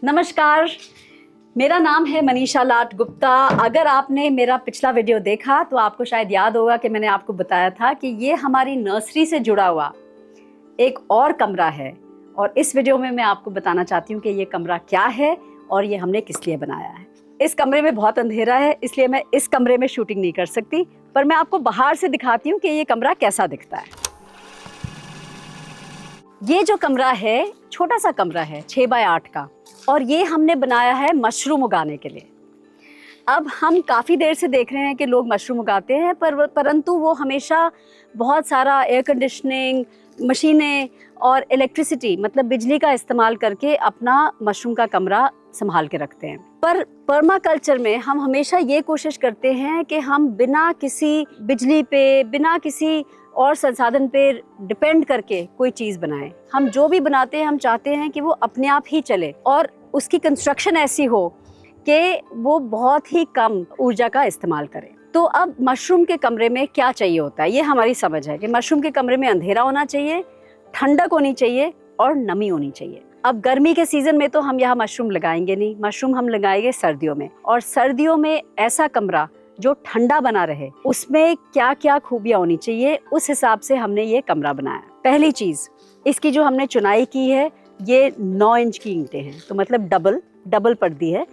नमस्कार, मेरा नाम है मनीषा लाट गुप्ता। अगर आपने मेरा पिछला वीडियो देखा तो आपको शायद याद होगा कि मैंने आपको बताया था कि ये हमारी नर्सरी से जुड़ा हुआ एक और कमरा है और इस वीडियो में मैं आपको बताना चाहती हूँ कि ये कमरा क्या है और ये हमने किस लिए बनाया है। इस कमरे में बहुत अंधेरा है, इसलिए मैं इस कमरे में शूटिंग नहीं कर सकती, पर मैं आपको बाहर से दिखाती हूँ कि ये कमरा कैसा दिखता है। ये जो कमरा है, छोटा सा कमरा है 6 बाय 8 का, और ये हमने बनाया है मशरूम उगाने के लिए। अब हम काफ़ी देर से देख रहे हैं कि लोग मशरूम उगाते हैं, परंतु वो हमेशा बहुत सारा एयर कंडीशनिंग, मशीनें और इलेक्ट्रिसिटी मतलब बिजली का इस्तेमाल करके अपना मशरूम का कमरा संभाल के रखते हैं। पर पर्माकल्चर में हम हमेशा ये कोशिश करते हैं कि हम बिना किसी बिजली पे, बिना किसी और संसाधन पे डिपेंड करके कोई चीज़ बनाएं। हम जो भी बनाते हैं हम चाहते हैं कि वो अपने आप ही चले और उसकी कंस्ट्रक्शन ऐसी हो कि वो बहुत ही कम ऊर्जा का इस्तेमाल करे। तो अब मशरूम के कमरे में क्या चाहिए होता है, ये हमारी समझ है कि मशरूम के कमरे में अंधेरा होना चाहिए, ठंडक होनी चाहिए और नमी होनी चाहिए। अब गर्मी के सीजन में तो हम यहाँ मशरूम लगाएंगे नहीं, मशरूम हम लगाएंगे सर्दियों में, और सर्दियों में ऐसा कमरा जो ठंडा बना रहे, उसमें क्या क्या खूबियाँ होनी चाहिए, उस हिसाब से हमने ये कमरा बनाया। पहली चीज़, इसकी जो हमने चुनाई की है ये 9 इंच की ईंटें हैं, तो मतलब डबल पर्दी है,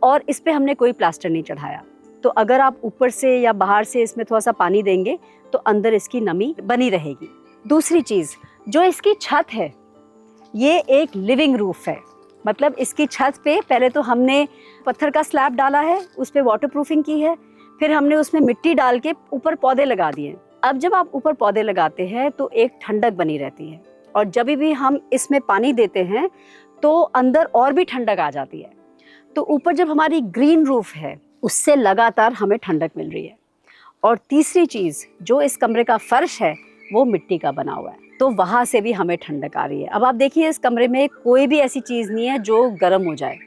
और इस पे हमने कोई प्लास्टर नहीं चढ़ाया। तो अगर आप ऊपर से या बाहर से इसमें थोड़ा सा पानी देंगे तो अंदर इसकी नमी बनी रहेगी। दूसरी चीज़, जो इसकी छत है ये एक लिविंग रूफ है, मतलब इसकी छत पे पहले तो हमने पत्थर का स्लैब डाला है, उस पर वाटरप्रूफिंग की है, फिर हमने उसमें मिट्टी डाल के ऊपर पौधे लगा दिए। अब जब आप ऊपर पौधे लगाते हैं तो एक ठंडक बनी रहती है, और जब भी हम इसमें पानी देते हैं तो अंदर और भी ठंडक आ जाती है। तो ऊपर जब हमारी ग्रीन रूफ है उससे लगातार हमें ठंडक मिल रही है। और तीसरी चीज़, जो इस कमरे का फर्श है वो मिट्टी का बना हुआ है, तो वहाँ से भी हमें ठंडक आ रही है। अब आप देखिए, इस कमरे में कोई भी ऐसी चीज़ नहीं है जो गर्म हो जाए,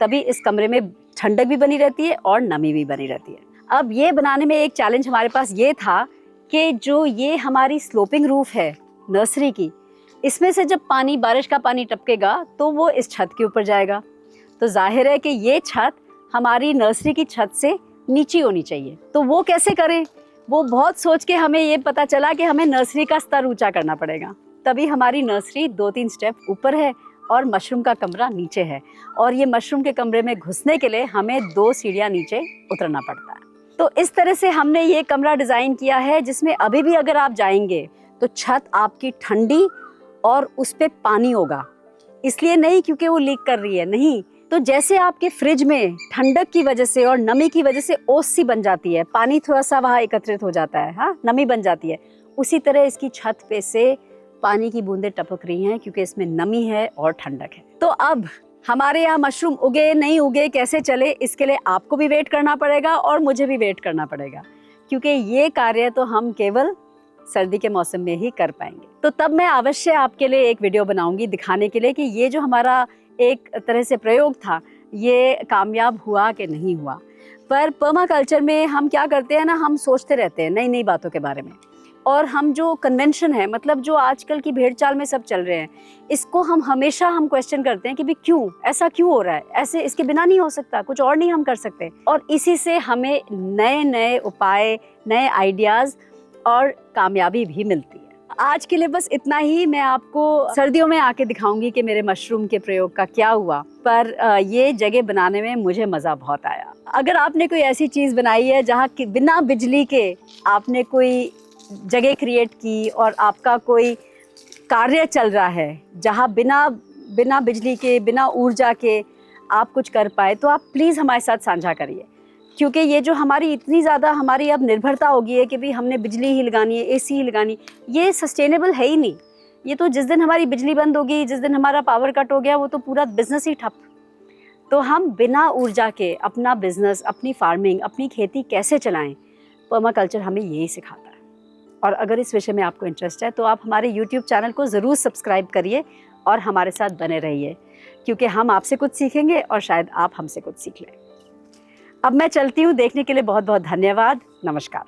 तभी इस कमरे में ठंडक भी बनी रहती है और नमी भी बनी रहती है। अब ये बनाने में एक चैलेंज हमारे पास ये था कि जो ये हमारी स्लोपिंग रूफ है नर्सरी की, इसमें से जब पानी, बारिश का पानी टपकेगा तो वो इस छत के ऊपर जाएगा। तो जाहिर है कि ये छत हमारी नर्सरी की छत से नीची होनी चाहिए। तो वो कैसे करें, वो बहुत सोच के हमें ये पता चला कि हमें नर्सरी का स्तर ऊंचा करना पड़ेगा, तभी हमारी नर्सरी 2-3 स्टेप ऊपर है और मशरूम का कमरा नीचे है। और ये मशरूम के कमरे में घुसने के लिए हमें 2 सीढ़ियाँ नीचे उतरना पड़ता है। तो इस तरह से हमने ये कमरा डिज़ाइन किया है, जिसमें अभी भी अगर आप जाएंगे तो छत आपकी ठंडी और उस पर पानी होगा, इसलिए नहीं क्योंकि वो लीक कर रही है, नहीं। तो जैसे आपके फ्रिज में ठंडक की वजह से और नमी की वजह से ओस सी बन जाती है, पानी थोड़ा सा वहाँ एकत्रित हो जाता है, हाँ, नमी बन जाती है, उसी तरह इसकी छत पे से पानी की बूंदें टपक रही हैं क्योंकि इसमें नमी है और ठंडक है। तो अब हमारे यहाँ मशरूम उगे नहीं उगे कैसे चले, इसके लिए आपको भी वेट करना पड़ेगा और मुझे भी वेट करना पड़ेगा, क्योंकि ये कार्य तो हम केवल सर्दी के मौसम में ही कर पाएंगे। तो तब मैं अवश्य आपके लिए एक वीडियो बनाऊंगी दिखाने के लिए कि ये जो हमारा एक तरह से प्रयोग था ये कामयाब हुआ कि नहीं हुआ। पर पर्माकल्चर में हम क्या करते हैं ना, हम सोचते रहते हैं नई नई बातों के बारे में, और हम जो कन्वेंशन है, मतलब जो आजकल की भेड़ चाल में सब चल रहे हैं, इसको हम हमेशा क्वेश्चन करते हैं कि भाई क्यों ऐसा क्यों हो रहा है, ऐसे इसके बिना नहीं हो सकता, कुछ और नहीं हम कर सकते। और इसी से हमें नए नए उपाय, नए आइडियाज़ और कामयाबी भी मिलती है। आज के लिए बस इतना ही। मैं आपको सर्दियों में आके दिखाऊंगी कि मेरे मशरूम के प्रयोग का क्या हुआ, पर ये जगह बनाने में मुझे मज़ा बहुत आया। अगर आपने कोई ऐसी चीज़ बनाई है जहाँ बिना बिजली के आपने कोई जगह क्रिएट की और आपका कोई कार्य चल रहा है जहाँ बिना बिजली के, बिना ऊर्जा के आप कुछ कर पाए, तो आप प्लीज़ हमारे साथ साझा करिए, क्योंकि ये जो हमारी इतनी ज़्यादा हमारी अब निर्भरता होगी है कि भाई हमने बिजली ही लगानी है, एसी ही लगानी, ये सस्टेनेबल है ही नहीं। ये तो जिस दिन हमारी बिजली बंद होगी, जिस दिन हमारा पावर कट हो गया, वो तो पूरा बिजनेस ही ठप। तो हम बिना ऊर्जा के अपना बिजनेस, अपनी फार्मिंग, अपनी खेती कैसे चलाएं, पर्माकल्चर हमें यही सिखाता है। और अगर इस विषय में आपको इंटरेस्ट है तो आप हमारे YouTube चैनल को ज़रूर सब्सक्राइब करिए और हमारे साथ बने रहिए, क्योंकि हम आपसे कुछ सीखेंगे और शायद आप हमसे कुछ सीख लें। अब मैं चलती हूँ, देखने के लिए बहुत बहुत धन्यवाद। नमस्कार।